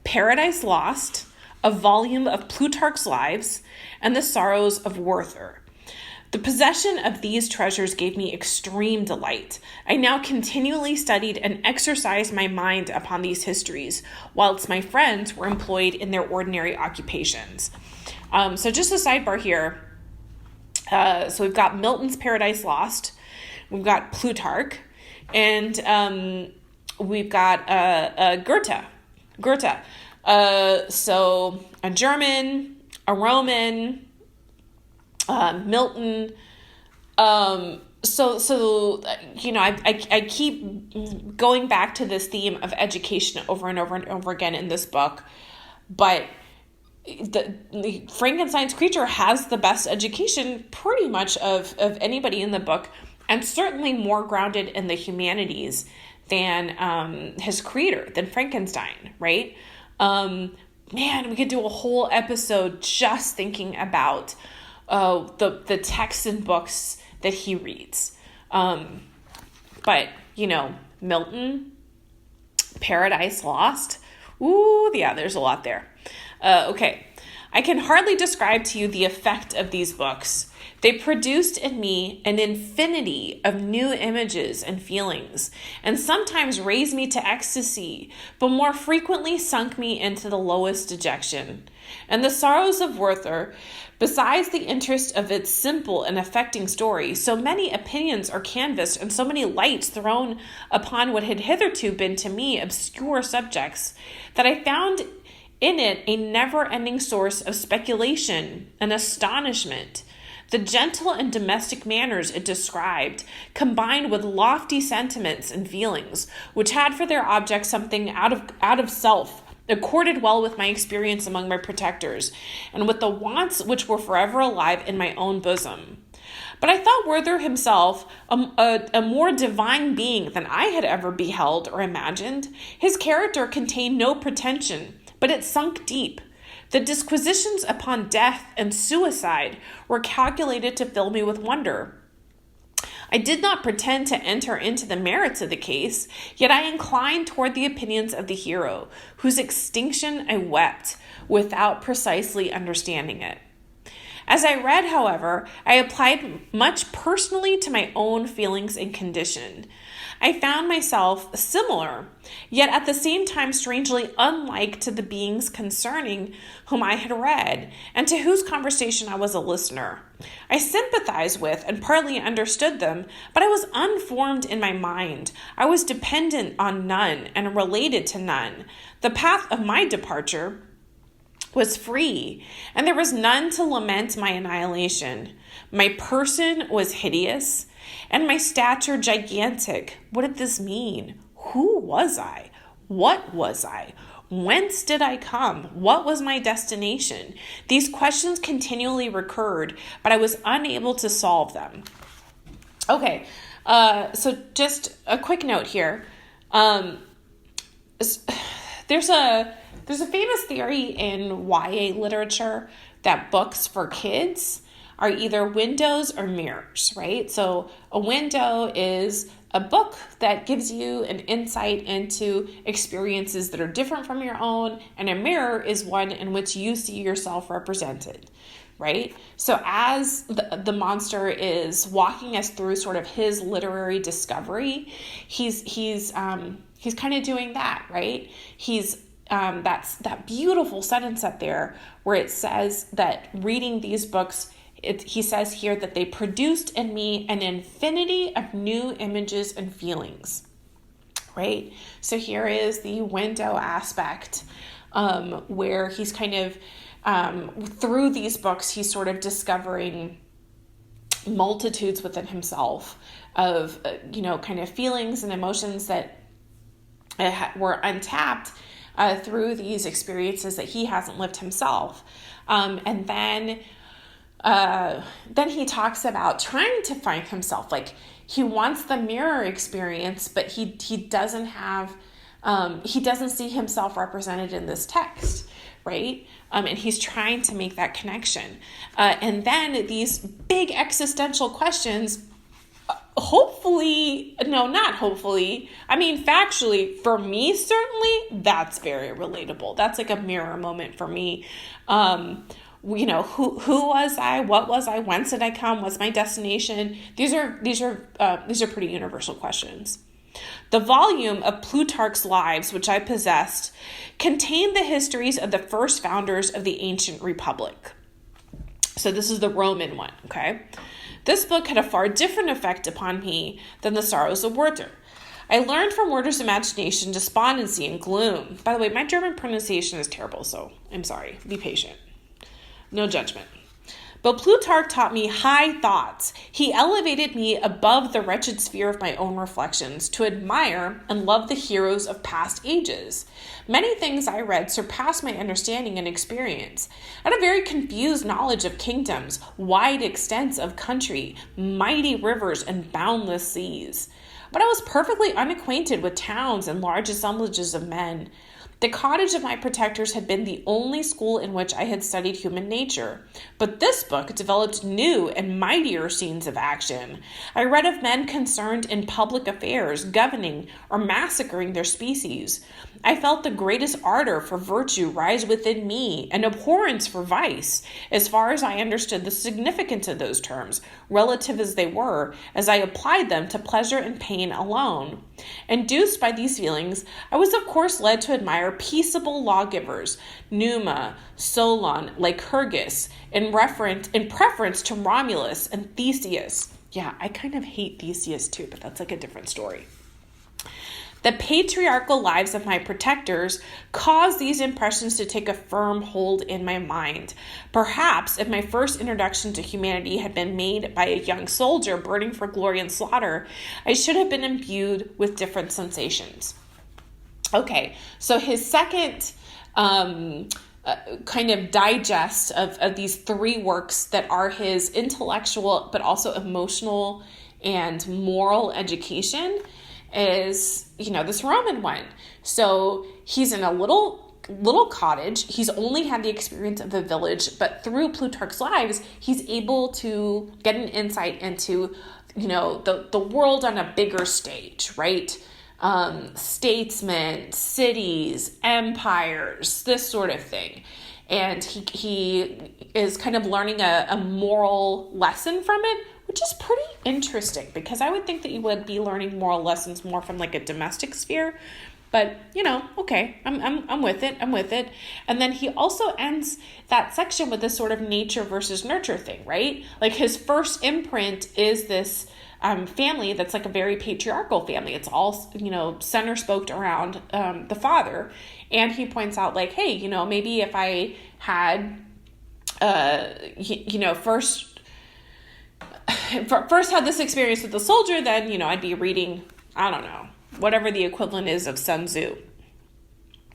Paradise Lost, a volume of Plutarch's Lives, and The Sorrows of Werther. The possession of these treasures gave me extreme delight. I now continually studied and exercised my mind upon these histories, whilst my friends were employed in their ordinary occupations. So just a sidebar here. So we've got Milton's Paradise Lost, we've got Plutarch, and we've got Goethe. So a German, a Roman, Milton. So I keep going back to this theme of education over and over and over again in this book, but the Frankenstein's creature has the best education pretty much of anybody in the book, and certainly more grounded in the humanities than his creator, than Frankenstein, right? Man, we could do a whole episode just thinking about the texts and books that he reads. But, Milton, Paradise Lost, ooh, yeah, there's a lot there. Okay, I can hardly describe to you the effect of these books. They produced in me an infinity of new images and feelings, and sometimes raised me to ecstasy, but more frequently sunk me into the lowest dejection. And The Sorrows of Werther, besides the interest of its simple and affecting story, so many opinions are canvassed and so many lights thrown upon what had hitherto been to me obscure subjects, that I found in it a never-ending source of speculation and astonishment. The gentle and domestic manners it described, combined with lofty sentiments and feelings, which had for their object something out of self, accorded well with my experience among my protectors, and with the wants which were forever alive in my own bosom. But I thought Werther himself a more divine being than I had ever beheld or imagined. His character contained no pretension, but it sunk deep. The disquisitions upon death and suicide were calculated to fill me with wonder. I did not pretend to enter into the merits of the case, yet I inclined toward the opinions of the hero, whose extinction I wept, without precisely understanding it. As I read, however, I applied much personally to my own feelings and condition. I found myself similar, yet at the same time strangely unlike to the beings concerning whom I had read, and to whose conversation I was a listener. I sympathized with and partly understood them, but I was unformed in my mind. I was dependent on none and related to none. The path of my departure was free, and there was none to lament my annihilation. My person was hideous, and my stature gigantic. What did this mean? Who was I? What was I? Whence did I come? What was my destination? These questions continually recurred, but I was unable to solve them. Okay, so just a quick note here. There's a famous theory in YA literature that books for kids are either windows or mirrors, right? So a window is a book that gives you an insight into experiences that are different from your own, and a mirror is one in which you see yourself represented, right? So as the monster is walking us through sort of his literary discovery, he's kind of doing that, right? That's that beautiful sentence up there where it says that reading these books, he says here that they produced in me an infinity of new images and feelings, right? So here is the window aspect, where he's kind of, through these books, he's sort of discovering multitudes within himself of, kind of feelings and emotions that were untapped through these experiences that he hasn't lived himself. And then he talks about trying to find himself. Like, he wants the mirror experience, but he doesn't see himself represented in this text, right? And he's trying to make that connection. And then these big existential questions hopefully, no, not hopefully. I mean, factually, for me, certainly, that's very relatable. That's like a mirror moment for me. Who was I? What was I? Whence did I come? What's my destination? These are pretty universal questions. The volume of Plutarch's Lives, which I possessed, contained the histories of the first founders of the ancient republic. So this is the Roman one, okay? This book had a far different effect upon me than the Sorrows of Werther. I learned from Werther's imagination despondency and gloom. By the way, my German pronunciation is terrible, so I'm sorry. Be patient. No judgment. But Plutarch taught me high thoughts. He elevated me above the wretched sphere of my own reflections to admire and love the heroes of past ages. Many things I read surpassed my understanding and experience. I had a very confused knowledge of kingdoms, wide extents of country, mighty rivers, and boundless seas. But I was perfectly unacquainted with towns and large assemblages of men. The cottage of my protectors had been the only school in which I had studied human nature. But this book developed new and mightier scenes of action. I read of men concerned in public affairs, governing or massacring their species. I felt the greatest ardor for virtue rise within me, and abhorrence for vice, as far as I understood the significance of those terms, relative as they were, as I applied them to pleasure and pain alone. Induced by these feelings, I was of course led to admire peaceable lawgivers, Numa, Solon, Lycurgus, in preference to Romulus and Theseus. Yeah, I kind of hate Theseus too, but that's like a different story. The patriarchal lives of my protectors caused these impressions to take a firm hold in my mind. Perhaps if my first introduction to humanity had been made by a young soldier burning for glory and slaughter, I should have been imbued with different sensations. Okay, so his second kind of digest of these three works that are his intellectual but also emotional and moral education is, this Roman one. So he's in a little cottage. He's only had the experience of a village, but through Plutarch's Lives, he's able to get an insight into, the world on a bigger stage, right? Statesmen, cities, empires, this sort of thing. And he is kind of learning a moral lesson from it, which is pretty interesting because I would think that you would be learning moral lessons more from like a domestic sphere. But, okay, I'm with it. I'm with it. And then he also ends that section with this sort of nature versus nurture thing, right? Like his first imprint is this family that's like a very patriarchal family. It's all, center spoked around the father. And he points out like, hey, maybe if I had, first had this experience with the soldier, then, I'd be reading, I don't know, whatever the equivalent is of Sun Tzu.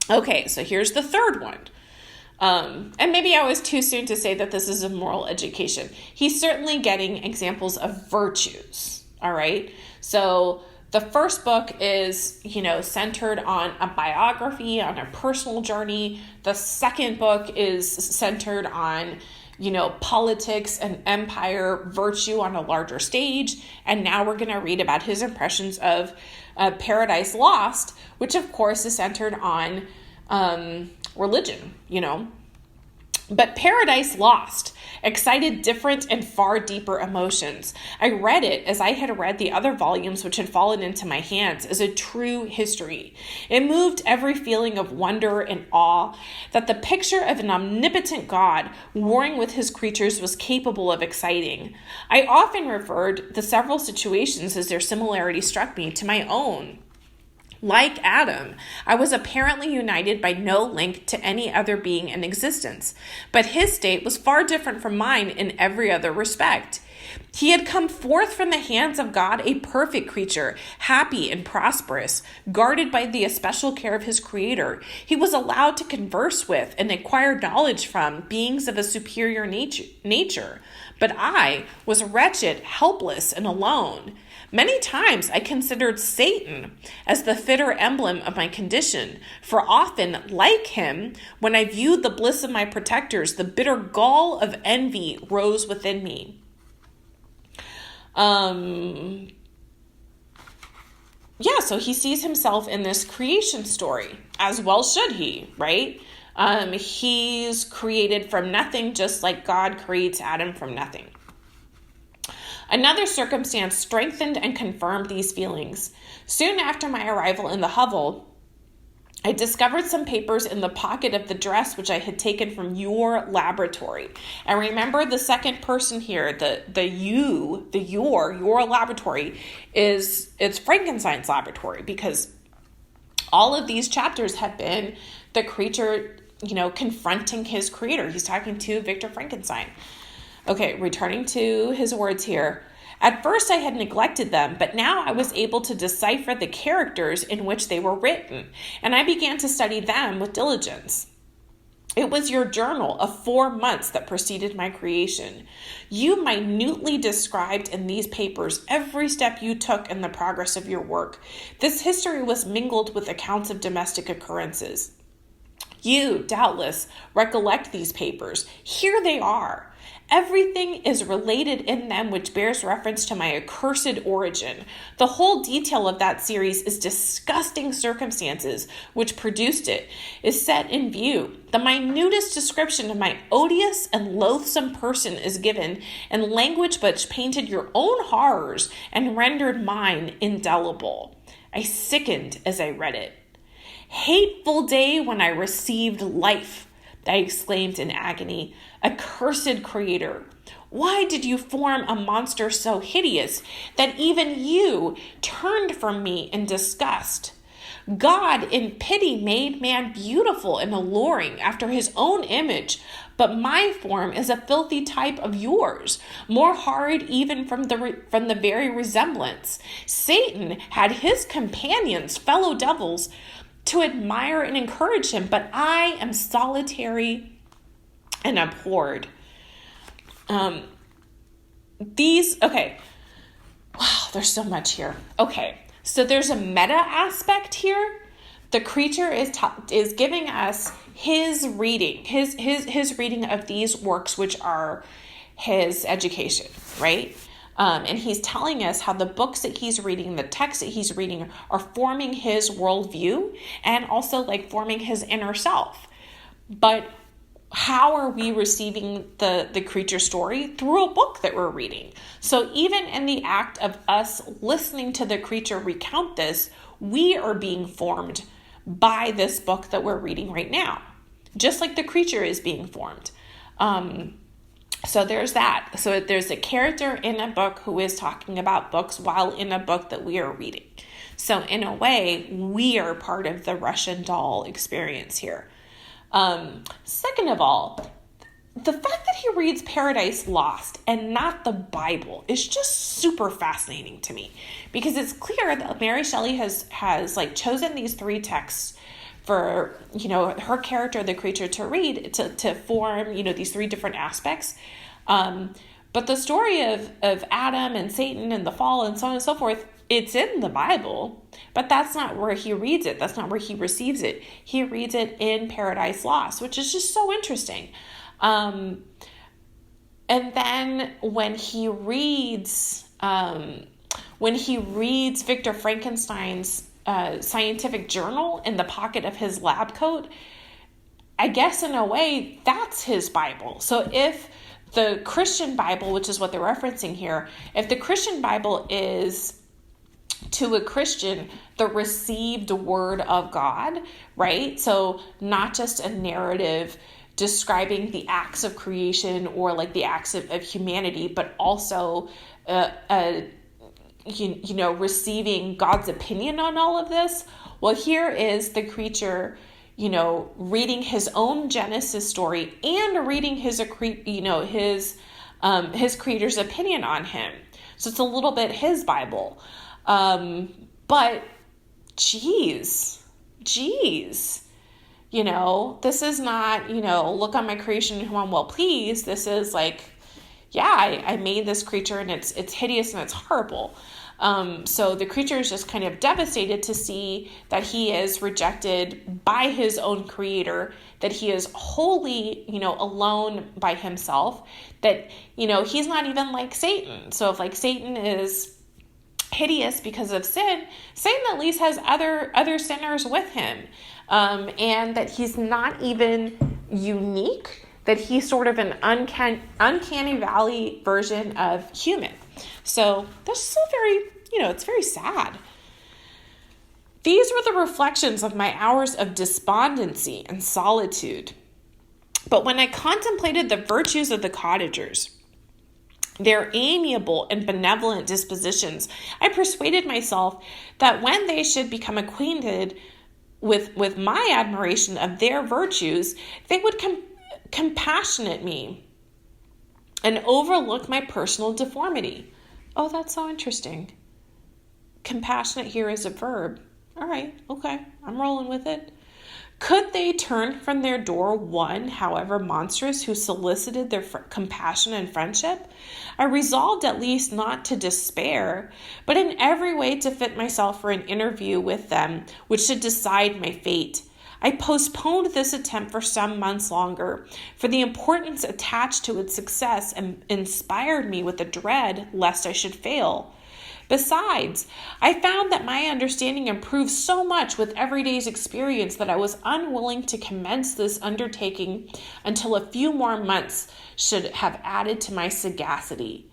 Okay, so here's the third one. And maybe I was too soon to say that this is a moral education. He's certainly getting examples of virtues, all right? So the first book is, centered on a biography, on a personal journey. The second book is centered on, politics and empire, virtue on a larger stage. And now we're going to read about his impressions of Paradise Lost, which of course is centered on religion, But Paradise Lost excited different and far deeper emotions. I read it as I had read the other volumes which had fallen into my hands as a true history. It moved every feeling of wonder and awe that the picture of an omnipotent God warring with his creatures was capable of exciting. I often referred the several situations as their similarity struck me to my own. Like Adam, I was apparently united by no link to any other being in existence, but his state was far different from mine in every other respect. He had come forth from the hands of God a perfect creature, happy and prosperous, guarded by the especial care of his Creator. He was allowed to converse with and acquire knowledge from beings of a superior nature. But I was wretched, helpless, and alone. Many times I considered Satan as the fitter emblem of my condition, for often, like him, when I viewed the bliss of my protectors, the bitter gall of envy rose within me. so he sees himself in this creation story, as well should he, right? He's created from nothing, just like God creates Adam from nothing. Another circumstance strengthened and confirmed these feelings. Soon after my arrival in the hovel, I discovered some papers in the pocket of the dress which I had taken from your laboratory. And remember, the second person here, your laboratory it's Frankenstein's laboratory, because all of these chapters have been the creature, confronting his creator. He's talking to Victor Frankenstein. Okay, returning to his words here. At first I had neglected them, but now I was able to decipher the characters in which they were written, and I began to study them with diligence. It was your journal of 4 months that preceded my creation. You minutely described in these papers every step you took in the progress of your work. This history was mingled with accounts of domestic occurrences. You, doubtless, recollect these papers. Here they are. Everything is related in them which bears reference to my accursed origin. The whole detail of that series is disgusting circumstances which produced it, is set in view. The minutest description of my odious and loathsome person is given in language which painted your own horrors and rendered mine indelible. I sickened as I read it. Hateful day when I received life, I exclaimed in agony. Accursed creator, why did you form a monster so hideous that even you turned from me in disgust? God in pity made man beautiful and alluring after his own image, but my form is a filthy type of yours, more horrid even from the very resemblance. Satan had his companions, fellow devils, to admire and encourage him, but I am solitary and abhorred. Wow, there's so much here. Okay, so there's a meta aspect here. The creature is giving us his reading, his reading of these works, which are his education, right? And he's telling us how the books that he's reading, the texts that he's reading, are forming his worldview and also forming his inner self. But how are we receiving the creature story? Through a book that we're reading. So even in the act of us listening to the creature recount this, we are being formed by this book that we're reading right now, just like the creature is being formed. So there's that. So there's a character in a book who is talking about books while in a book that we are reading. So in a way, we are part of the Russian doll experience here. Second of all, the fact that he reads Paradise Lost and not the Bible is just super fascinating to me, because it's clear that Mary Shelley has chosen these 3 texts for, her character, the creature, to read, to form, these 3 different aspects. But the story of Adam and Satan and the fall and so on and so forth, it's in the Bible, but that's not where he reads it. That's not where he receives it. He reads it in Paradise Lost, which is just so interesting. And then when he reads Victor Frankenstein's scientific journal in the pocket of his lab coat, I guess in a way that's his Bible. So if the Christian Bible, which is what they're referencing here, if the Christian Bible is to a Christian the received word of God, right? So not just a narrative describing the acts of creation or the acts of humanity, but also receiving God's opinion on all of this. Well, here is the creature, reading his own Genesis story and reading his creator's opinion on him. So it's a little bit his Bible. But geez, this is not, look on my creation in whom I'm well pleased. This is I made this creature and it's hideous and it's horrible. So the creature is just kind of devastated to see that he is rejected by his own creator, that he is wholly, alone by himself, that, he's not even like Satan. So if Satan is hideous because of sin, Satan at least has other sinners with him, and that he's not even unique, that he's sort of an uncanny valley version of human. So that's still very, it's very sad. These were the reflections of my hours of despondency and solitude. But when I contemplated the virtues of the cottagers, their amiable and benevolent dispositions, I persuaded myself that when they should become acquainted with my admiration of their virtues, they would compassionate me and overlook my personal deformity. Oh, that's so interesting. Compassionate here is a verb. All right, okay, I'm rolling with it. Could they turn from their door one, however monstrous, who solicited their compassion and friendship? I resolved at least not to despair, but in every way to fit myself for an interview with them, which should decide my fate. I postponed this attempt for some months longer, for the importance attached to its success inspired me with a dread lest I should fail. Besides, I found that my understanding improved so much with every day's experience that I was unwilling to commence this undertaking until a few more months should have added to my sagacity.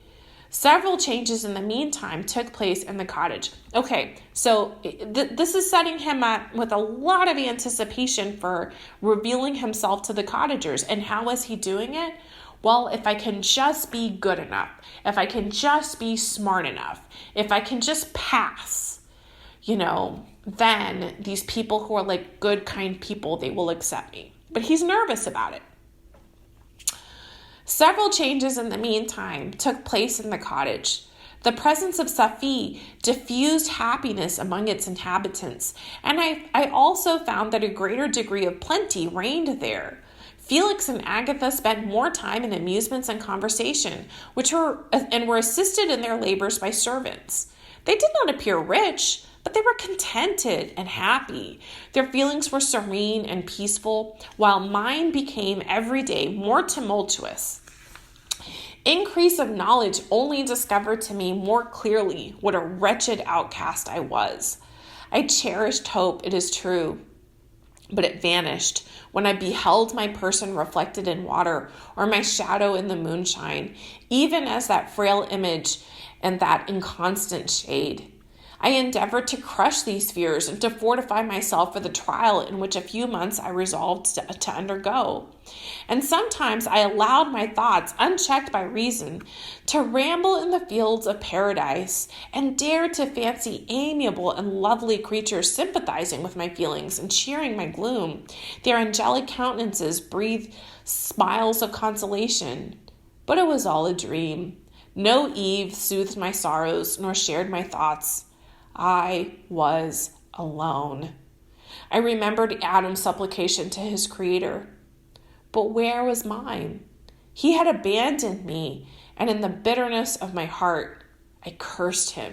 Several changes in the meantime took place in the cottage. Okay, so this is setting him up with a lot of anticipation for revealing himself to the cottagers. And how is he doing it? Well, if I can just be good enough, if I can just be smart enough, if I can just pass, then these people who are like good, kind people, they will accept me. But he's nervous about it. Several changes in the meantime took place in the cottage. The presence of Safi diffused happiness among its inhabitants, and I also found that a greater degree of plenty reigned there. Felix and Agatha spent more time in amusements and conversation, were assisted in their labors by servants. They did not appear rich, but they were contented and happy. Their feelings were serene and peaceful, while mine became every day more tumultuous. Increase of knowledge only discovered to me more clearly what a wretched outcast I was. I cherished hope, it is true, but it vanished when I beheld my person reflected in water or my shadow in the moonshine, even as that frail image and that inconstant shade. I endeavored to crush these fears and to fortify myself for the trial in which a few months I resolved to undergo. And sometimes I allowed my thoughts, unchecked by reason, to ramble in the fields of paradise and dared to fancy amiable and lovely creatures sympathizing with my feelings and cheering my gloom. Their angelic countenances breathed smiles of consolation. But it was all a dream. No Eve soothed my sorrows nor shared my thoughts. I was alone. I remembered Adam's supplication to his Creator. But where was mine? He had abandoned me, and in the bitterness of my heart, I cursed him.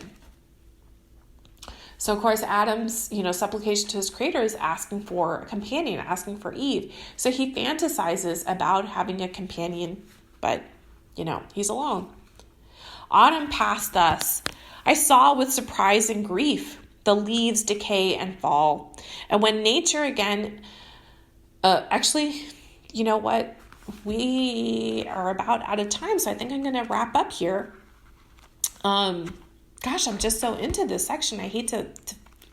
So, of course, Adam's, supplication to his Creator is asking for a companion, asking for Eve. So he fantasizes about having a companion, but, he's alone. Autumn passed thus. I saw with surprise and grief the leaves decay and fall. And when nature again, you know what? We are about out of time, so I think I'm going to wrap up here. I'm just so into this section. I hate to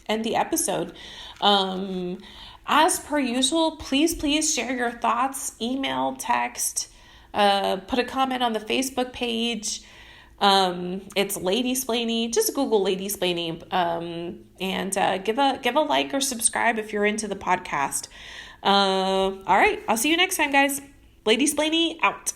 end the episode. As per usual, please share your thoughts, email, text, put a comment on the Facebook page. It's Lady Splainy. Just Google Lady Splainy, and give a like or subscribe if you're into the podcast. All right, I'll see you next time, guys. Lady Splainy out.